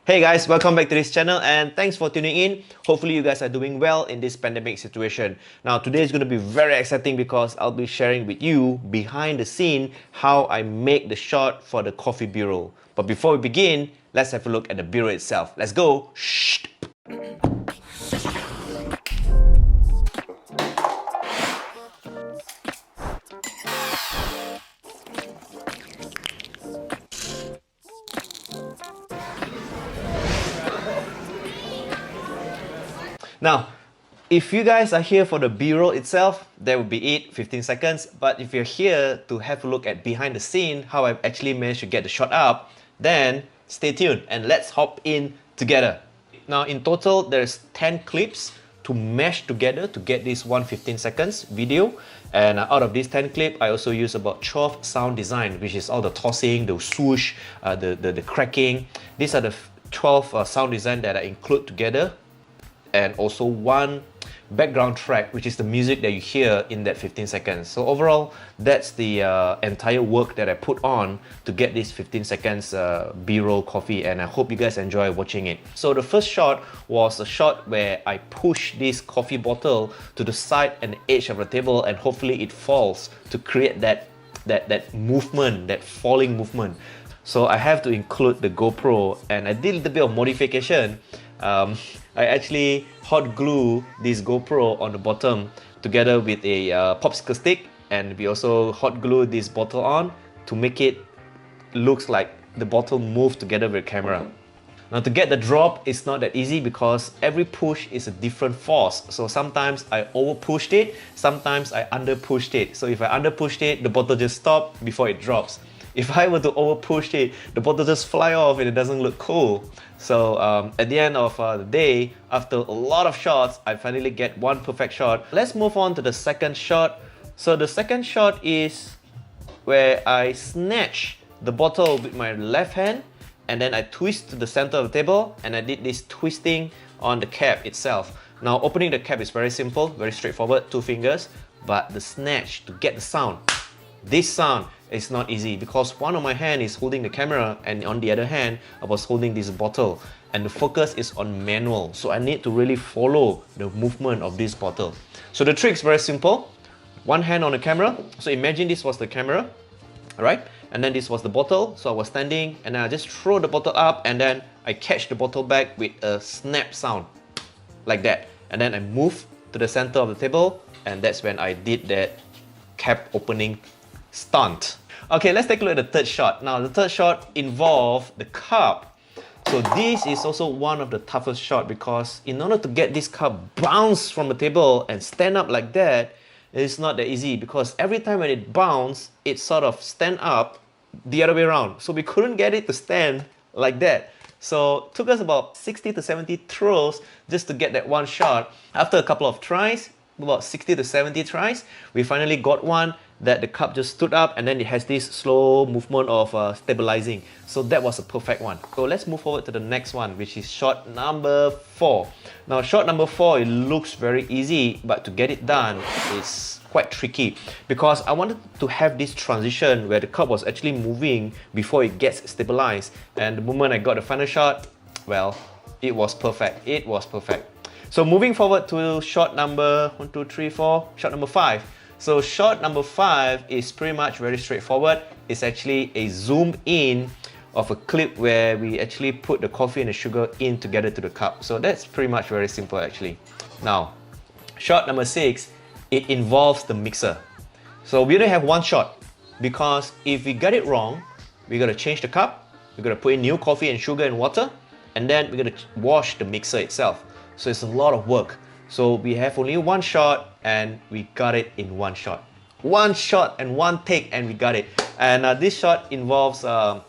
Hey guys, welcome back to this channel and thanks for tuning in. Hopefully you guys are doing well in this pandemic situation. Now today is going to be very exciting because I'll be sharing with you behind the scene how I make the shot for the coffee bureau. But before we begin, let's have a look at the bureau itself. Let's go! Shh. Now, if you guys are here for the bureau itself, that would be it, 15 seconds. But if you're here to have a look at behind the scene, how I've actually managed to get the shot up, then stay tuned and let's hop in together. Now, in total, there's 10 clips to mesh together to get this 15 seconds video. And out of these 10 clips, I also use about 12 sound design, which is all the tossing, the swoosh, the cracking. These are the 12 sound design that I include together, and also one background track, which is the music that you hear in that 15 seconds. So overall, that's the entire work that I put on to get this 15 seconds B-roll coffee, and I hope you guys enjoy watching it. So the first shot was a shot where I push this coffee bottle to the side and edge of the table, and hopefully it falls to create that movement, that falling movement. So I have to include the GoPro, and I did a little bit of modification. I actually hot glue this GoPro on the bottom together with a popsicle stick, and we also hot glue this bottle on to make it looks like the bottle moved together with the camera. Now to get the drop, it's not that easy because every push is a different force. So sometimes I over pushed it, sometimes I under pushed it. So if I under pushed it, the bottle just stopped before it drops. If I were to over push it, the bottle just fly off and it doesn't look cool. So at the end of the day, after a lot of shots, I finally get one perfect shot. Let's move on to the second shot. So the second shot is where I snatch the bottle with my left hand and then I twist to the center of the table, and I did this twisting on the cap itself. Now opening the cap is very simple, very straightforward, 2 fingers, but the snatch to get the sound, this sound is not easy because one of my hand is holding the camera and on the other hand I was holding this bottle, and the focus is on manual, so I need to really follow the movement of this bottle. So the trick is very simple. One hand on the camera, so imagine this was the camera, alright, and then this was the bottle, so I was standing and I just throw the bottle up and then I catch the bottle back with a snap sound like that, and then I move to the center of the table, and that's when I did that cap opening stunt. Okay, let's take a look at the third shot. Now the third shot involved the cup. So this is also one of the toughest shots because in order to get this cup bounce from the table and stand up like that, it's not that easy because every time when it bounces, it sort of stand up the other way around. So we couldn't get it to stand like that. So it took us about 60 to 70 throws just to get that one shot. After a couple of tries, about 60 to 70 tries, we finally got one that the cup just stood up and then it has this slow movement of stabilizing. So that was a perfect one. So let's move forward to the next one, which is shot number 4. Now shot number 4, it looks very easy, but to get it done is quite tricky because I wanted to have this transition where the cup was actually moving before it gets stabilized, and the moment I got the final shot, well, it was perfect. It was perfect. So moving forward to shot number 1, 2, 3, 4, shot number 5. So shot number 5 is pretty much very straightforward. It's actually a zoom in of a clip where we actually put the coffee and the sugar in together to the cup. So that's pretty much very simple actually. Now, shot number 6, it involves the mixer. So we only have one shot because if we got it wrong, we gotta change the cup, we gotta put in new coffee and sugar and water, and then we gotta wash the mixer itself. So it's a lot of work. So we have only one shot and we got it in one shot. One shot and one take and we got it. And this shot involves a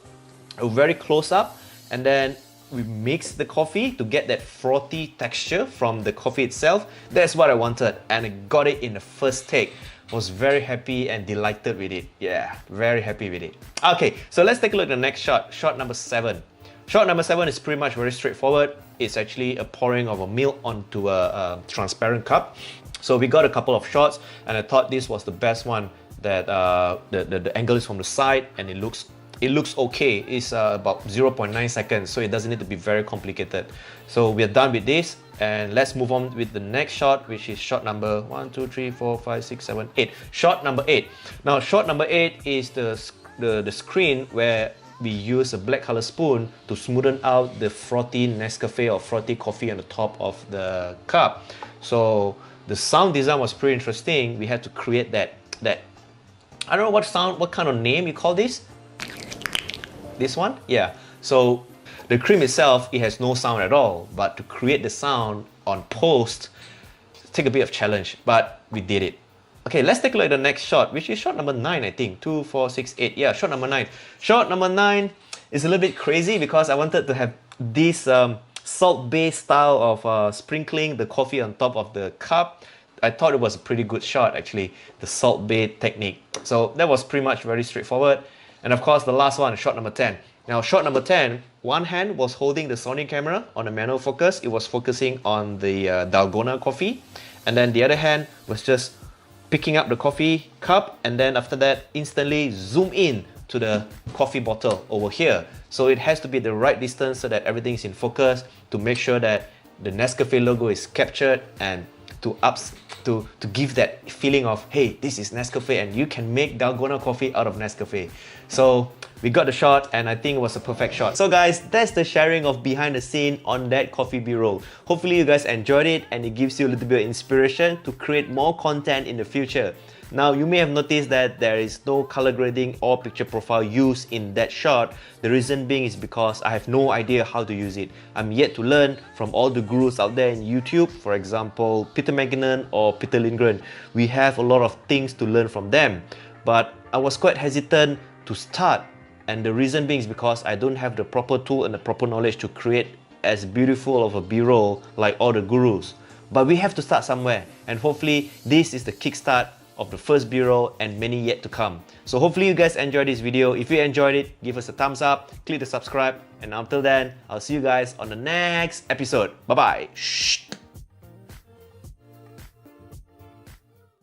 very close up, and then we mix the coffee to get that frothy texture from the coffee itself. That's what I wanted, and I got it in the first take. Was very happy and delighted with it. Yeah, very happy with it. Okay, so let's take a look at the next shot. Shot number 7. Shot number 7 is pretty much very straightforward. It's actually a pouring of a milk onto a transparent cup. So we got a couple of shots, and I thought this was the best one. That the angle is from the side and it looks it looks okay. It's about 0.9 seconds, so it doesn't need to be very complicated. So we're done with this, and let's move on with the next shot, which is shot number 1, 2, 3, 4, 5, 6, 7, 8. Shot number 8. Now, shot number 8 is the screen where we use a black color spoon to smoothen out the frothy Nescafe or frothy coffee on the top of the cup. So the sound design was pretty interesting. We had to create that I don't know what kind of name you call this. This one? Yeah. So the cream itself, it has no sound at all, but to create the sound on post, take a bit of challenge, but we did it. Okay, let's take a look at the next shot, which is shot number 9, I think. 2, 4, 6, 8. Yeah, shot number 9. Shot number 9 is a little bit crazy because I wanted to have this salt-based style of sprinkling the coffee on top of the cup. I thought it was a pretty good shot, actually, the salt-based technique. So that was pretty much very straightforward. And of course, the last one, shot number 10. Now, shot number 10, one hand was holding the Sony camera on a manual focus. It was focusing on the dalgona coffee. And then the other hand was just picking up the coffee cup, and then after that, instantly zoom in to the coffee bottle over here. So it has to be the right distance so that everything is in focus, to make sure that the Nescafe logo is captured, and to give that feeling of, hey, this is Nescafe and you can make dalgona coffee out of Nescafe. So we got the shot, and I think it was a perfect shot. So guys, that's the sharing of behind the scene on that coffee B-roll. Hopefully you guys enjoyed it, and it gives you a little bit of inspiration to create more content in the future. Now, you may have noticed that there is no color grading or picture profile used in that shot. The reason being is because I have no idea how to use it. I'm yet to learn from all the gurus out there in YouTube, for example, Peter McKinnon or Peter Lindgren. We have a lot of things to learn from them. But I was quite hesitant to start, and the reason being is because I don't have the proper tool and the proper knowledge to create as beautiful of a B-roll like all the gurus. But we have to start somewhere, and hopefully this is the kickstart of the first B-roll and many yet to come. So hopefully you guys enjoyed this video. If you enjoyed it, give us a thumbs up, click the subscribe, and until then, I'll see you guys on the next episode. Bye bye.